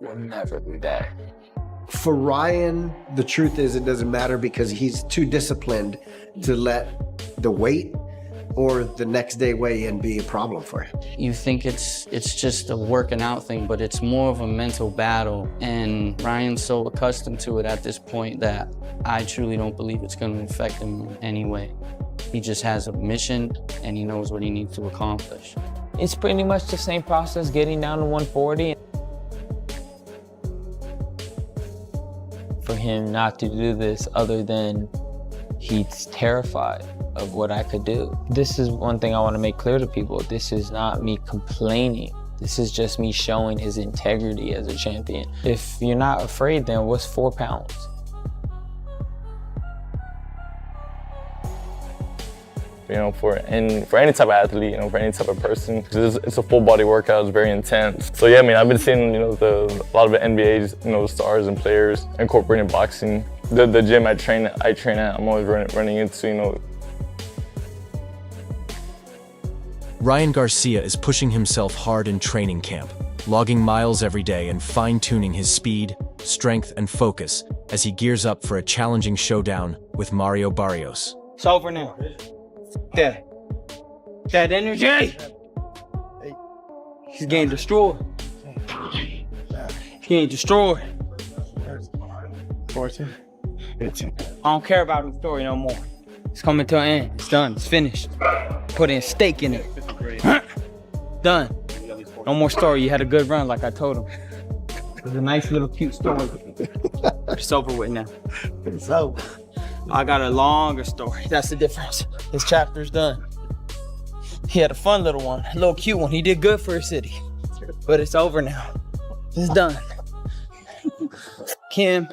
will never do that. For Ryan, the truth is it doesn't matter because he's too disciplined to let the weight or the next day weigh-in be a problem for him. You think it's just a working out thing, but it's more of a mental battle. And Ryan's so accustomed to it at this point that I truly don't believe it's going to affect him in any way. He just has a mission and he knows what he needs to accomplish. It's pretty much the same process getting down to 140. For him not to do this other than he's terrified of what I could do. This is one thing I want to make clear to people. This is not me complaining. This is just me showing his integrity as a champion. If you're not afraid, then what's 4 pounds? You know, for any type of athlete, you know, for any type of person, it's a full body workout. It's very intense. So yeah, I mean, I've been seeing, you know, a lot of the NBA's, you know, stars and players incorporating boxing. The gym I train at, I'm always running into, you know. Ryan Garcia is pushing himself hard in training camp, logging miles every day and fine-tuning his speed, strength, and focus as he gears up for a challenging showdown with Mario Barrios. It's over now. That energy! He's getting destroyed. He's getting destroyed. 14, 15. I don't care about his story no more. It's coming to an end. It's done. It's finished. Put in stake in it. Done. No more story. You had a good run like I told him. It was a nice little cute story. It's over with now. It's over. I got a longer story. That's the difference. His chapter's done. He had a fun little one, a little cute one. He did good for his city. But it's over now. It's done. Him.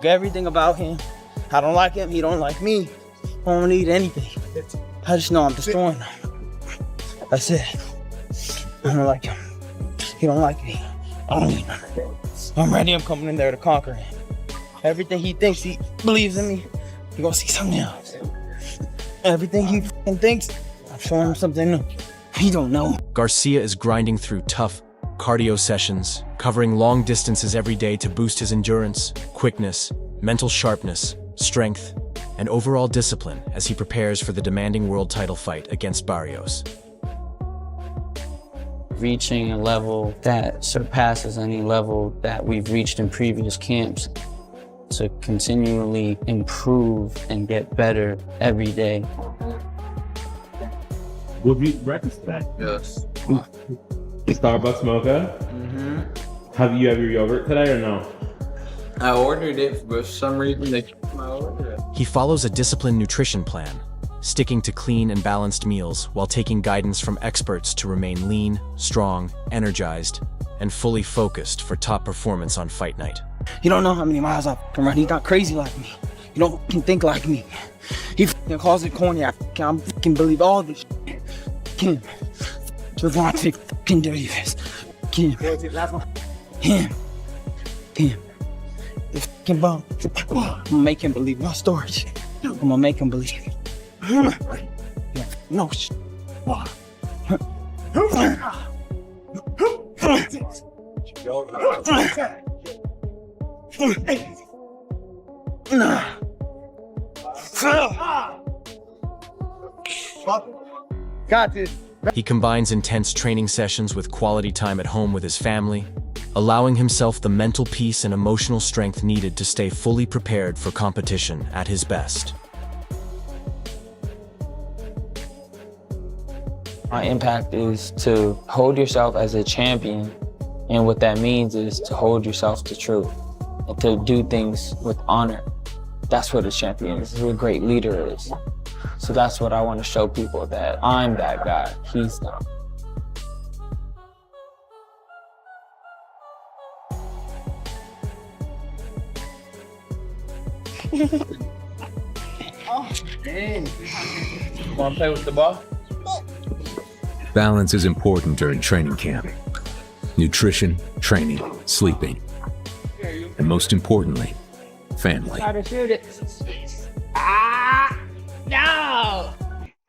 Everything about him. I don't like him. He don't like me. I don't need anything. I just know I'm destroying him. That's it. I don't like him. He don't like me. I don't need him. I'm ready. I'm coming in there to conquer him. Everything he thinks he believes in me, he gonna see something else. Everything he thinks, I'm showing him something new. He don't know. Garcia is grinding through tough cardio sessions, covering long distances every day to boost his endurance, quickness, mental sharpness, strength, and overall discipline as he prepares for the demanding world title fight against Barrios. Reaching a level that surpasses any level that we've reached in previous camps, to continually improve and get better every day. We'll be breakfast today. Yes. Starbucks mocha. Have you have your yogurt today or no? I ordered it, but for some reason they kept my order. He follows a disciplined nutrition plan, sticking to clean and balanced meals while taking guidance from experts to remain lean, strong, energized, and fully focused for top performance on fight night. You don't know how many miles I can run. He's not crazy like me. He don't think like me. He calls it corny. I fucking believe all this shit. Him. Javante fucking Davis. Him. Him. The fucking bum. I'm gonna make him believe my stories. I'm gonna make him believe. No shit. Got this. He combines intense training sessions with quality time at home with his family, allowing himself the mental peace and emotional strength needed to stay fully prepared for competition at his best. My impact is to hold yourself as a champion, and what that means is to hold yourself to truth and to do things with honor. That's what a champion is, who a great leader is. So that's what I want to show people, that I'm that guy, he's not. Oh, dang. Want to play with the ball? Balance is important during training camp. Nutrition, training, sleeping, and most importantly, family. Try to shoot it. Ah! No!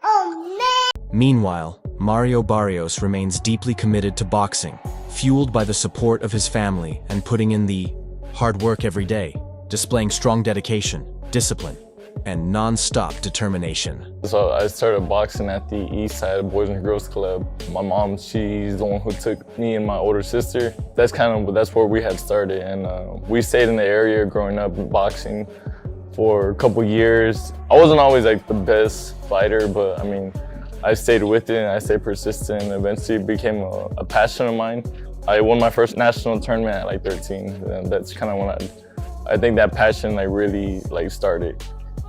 Oh, man! Meanwhile, Mario Barrios remains deeply committed to boxing, fueled by the support of his family and putting in the hard work every day, displaying strong dedication, discipline, and non-stop determination. So I started boxing at the East Side Boys and Girls Club. My mom, she's the one who took me and my older sister. That's where we had started, and we stayed in the area growing up boxing for a couple years. I wasn't always like the best fighter, but I mean, I stayed with it and I stayed persistent, and eventually it became a passion of mine. I won my first national tournament at like 13, and that's kind of when I think that passion like really like started.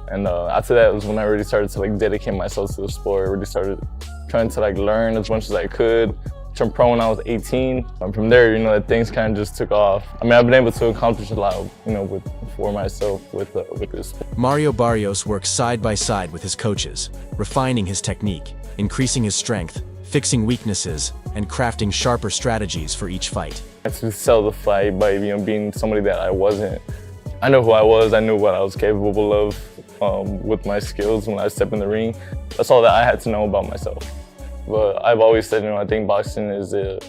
And after that was when I really started to like dedicate myself to the sport. I really started trying to like learn as much as I could. Turned pro when I was 18. And from there, you know, things kind of just took off. I mean, I've been able to accomplish a lot, you know, for myself with this sport. Mario Barrios works side by side with his coaches, refining his technique, increasing his strength, fixing weaknesses, and crafting sharper strategies for each fight. I had to sell the fight by, you know, being somebody that I wasn't. I know who I was. I knew what I was capable of with my skills when I step in the ring. That's all that I had to know about myself. But I've always said, you know, I think boxing is a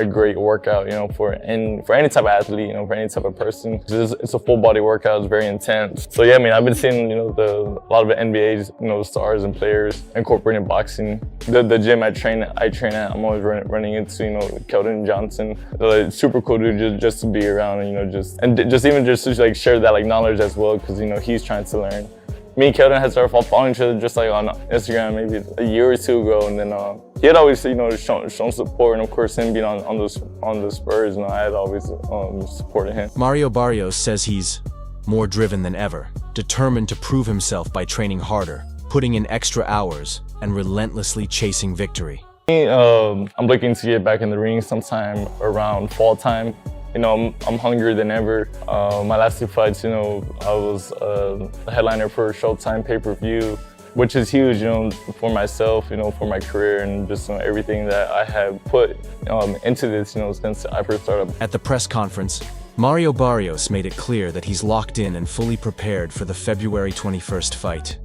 great workout, you know, for any type of athlete, you know, for any type of person. It's a full body workout. It's very intense. So yeah, I mean, I've been seeing, you know, a lot of the NBA's, you know, stars and players incorporating boxing. The gym I train at, I'm always running into, you know, Keldon Johnson. It's super cool dude just to be around, and, you know, just to like share that like knowledge as well, because, you know, he's trying to learn. Me and Keldon had started following each other just like on Instagram maybe a year or two ago, and then he had always, you know, shown support, and of course him being on the Spurs, you know, I had always supported him. Mario Barrios says he's more driven than ever, determined to prove himself by training harder, putting in extra hours, and relentlessly chasing victory. I'm looking to get back in the ring sometime around fall time. You know, I'm hungrier than ever. My last two fights, you know, I was a headliner for Showtime pay-per-view, which is huge, you know, for myself, you know, for my career, and just, you know, everything that I have put into this, you know, since I first started. At the press conference, Mario Barrios made it clear that he's locked in and fully prepared for the February 21st fight.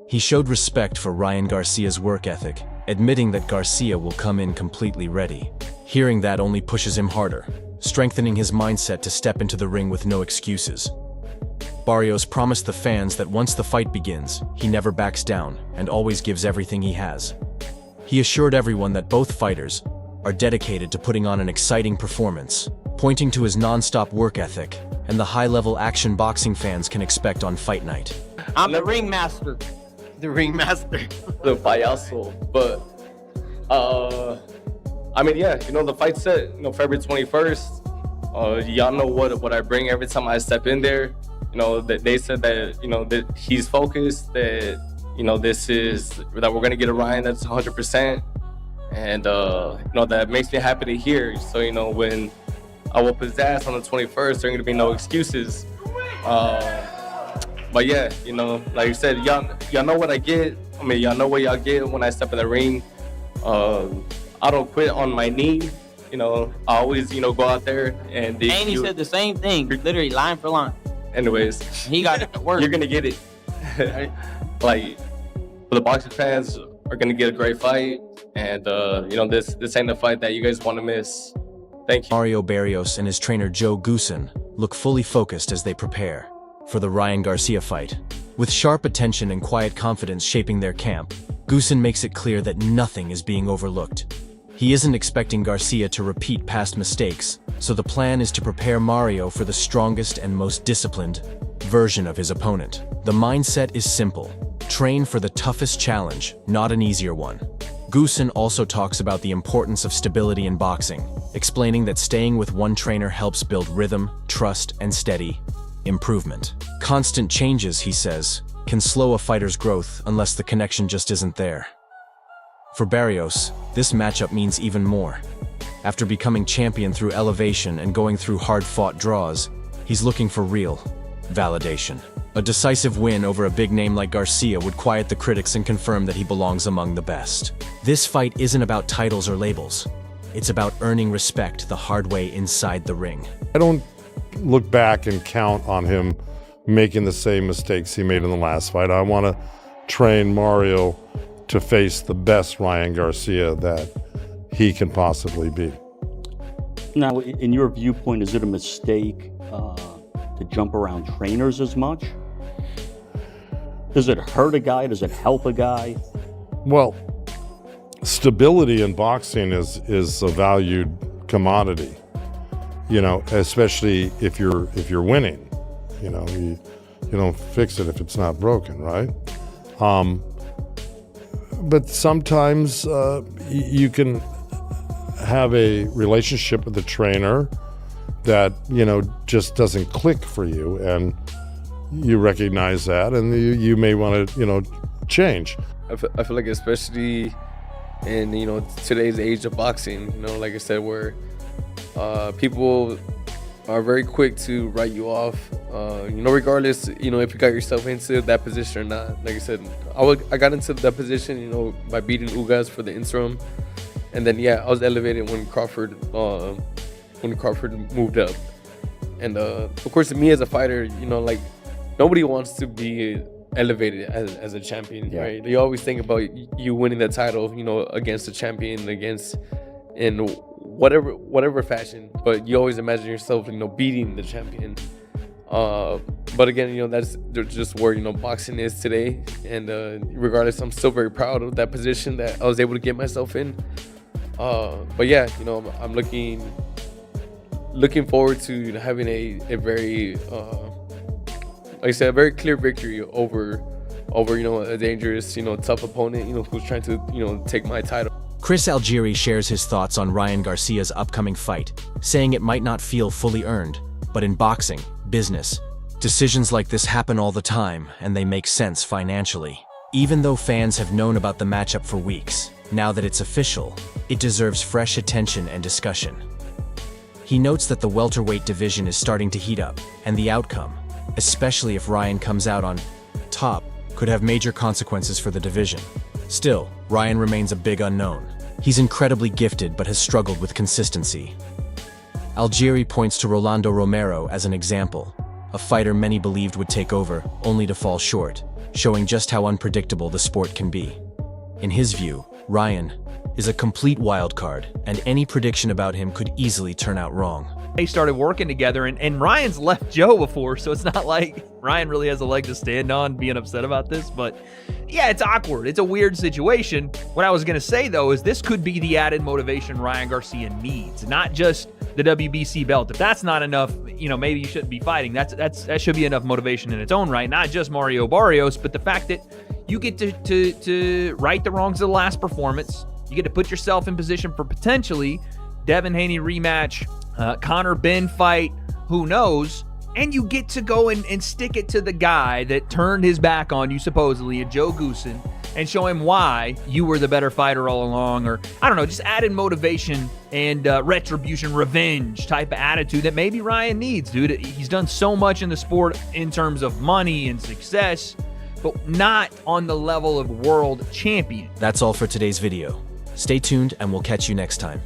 He showed respect for Ryan Garcia's work ethic, admitting that Garcia will come in completely ready. Hearing that only pushes him harder, strengthening his mindset to step into the ring with no excuses. Barrios promised the fans that once the fight begins, he never backs down and always gives everything he has. He assured everyone that both fighters are dedicated to putting on an exciting performance, pointing to his non-stop work ethic and the high-level action boxing fans can expect on fight night. I'm the ringmaster. The ringmaster. The payaso. But, I mean, yeah, you know, the fight's set, you know, February 21st. Y'all know what I bring every time I step in there. You know, that they said that, you know, that he's focused, that, you know, that we're going to get a Ryan that's 100%. And, you know, that makes me happy to hear. So, you know, when I whoop his ass on the 21st, there ain't going to be no excuses. But yeah, you know, like you said, y'all know what I get. I mean, y'all know what y'all get when I step in the ring. I don't quit on my knee. You know, I always, you know, go out there and... he said the same thing, literally line for line. Anyways. He got it to work. You're going to get it. Like, the boxing fans are going to get a great fight. And, you know, this ain't a fight that you guys want to miss. Thank you. Mario Barrios and his trainer Joe Goosen look fully focused as they prepare for the Ryan Garcia fight. With sharp attention and quiet confidence shaping their camp, Goosen makes it clear that nothing is being overlooked. He isn't expecting Garcia to repeat past mistakes, so the plan is to prepare Mario for the strongest and most disciplined version of his opponent. The mindset is simple: train for the toughest challenge, not an easier one. Goosen also talks about the importance of stability in boxing, explaining that staying with one trainer helps build rhythm, trust, and steady improvement. Constant changes, he says, can slow a fighter's growth unless the connection just isn't there. For Barrios, this matchup means even more. After becoming champion through elevation and going through hard-fought draws, he's looking for real validation. A decisive win over a big name like Garcia would quiet the critics and confirm that he belongs among the best. This fight isn't about titles or labels. It's about earning respect the hard way inside the ring. I don't look back and count on him making the same mistakes he made in the last fight. I want to train Mario to face the best Ryan Garcia that he can possibly be. Now, in your viewpoint, is it a mistake to jump around trainers as much? Does it hurt a guy? Does it help a guy? Well, stability in boxing is a valued commodity. You know, especially if you're winning. You know, you don't fix it if it's not broken, right? But sometimes you can have a relationship with the trainer that, you know, just doesn't click for you, and you recognize that, and you may want to, you know, change. I feel like, especially in, you know, today's age of boxing, you know, like I said, where people are very quick to write you off, you know, regardless, you know, if you got yourself into that position or not. Like I said, I got into that position, you know, by beating Ugas for the interim, and then I was elevated when Crawford moved up. And of course, me as a fighter, you know, like, nobody wants to be elevated as a champion, right? You always think about you winning the title, you know, against the champion, in whatever fashion, but you always imagine yourself, you know, beating the champion. But again, you know, that's just where, you know, boxing is today. And regardless, I'm still very proud of that position that I was able to get myself in. But yeah, you know, I'm looking forward to, you know, having a very like I said, a very clear victory over, you know, a dangerous, you know, tough opponent, you know, who's trying to, you know, take my title. Chris Algieri shares his thoughts on Ryan Garcia's upcoming fight, saying it might not feel fully earned, but in boxing, business, decisions like this happen all the time, and they make sense financially. Even though fans have known about the matchup for weeks, now that it's official, it deserves fresh attention and discussion. He notes that the welterweight division is starting to heat up, and the outcome, especially if Ryan comes out on top, could have major consequences for the division. Still, Ryan remains a big unknown. He's incredibly gifted but has struggled with consistency. Algieri points to Rolando Romero as an example, a fighter many believed would take over, only to fall short, showing just how unpredictable the sport can be. In his view, Ryan is a complete wild card, and any prediction about him could easily turn out wrong. They started working together, and Ryan's left Joe before, so it's not like Ryan really has a leg to stand on being upset about this. But yeah, it's awkward. It's a weird situation. What I was going to say, though, is this could be the added motivation Ryan Garcia needs, not just the WBC belt. If that's not enough, you know, maybe you shouldn't be fighting. That should be enough motivation in its own right, not just Mario Barrios, but the fact that you get to right the wrongs of the last performance. You get to put yourself in position for potentially Devin Haney rematch, Conor Ben fight, who knows? And you get to go and stick it to the guy that turned his back on you, supposedly, Joe Goosen, and show him why you were the better fighter all along, or, I don't know, just added motivation and retribution, revenge type of attitude that maybe Ryan needs, dude. He's done so much in the sport in terms of money and success, but not on the level of world champion. That's all for today's video. Stay tuned and we'll catch you next time.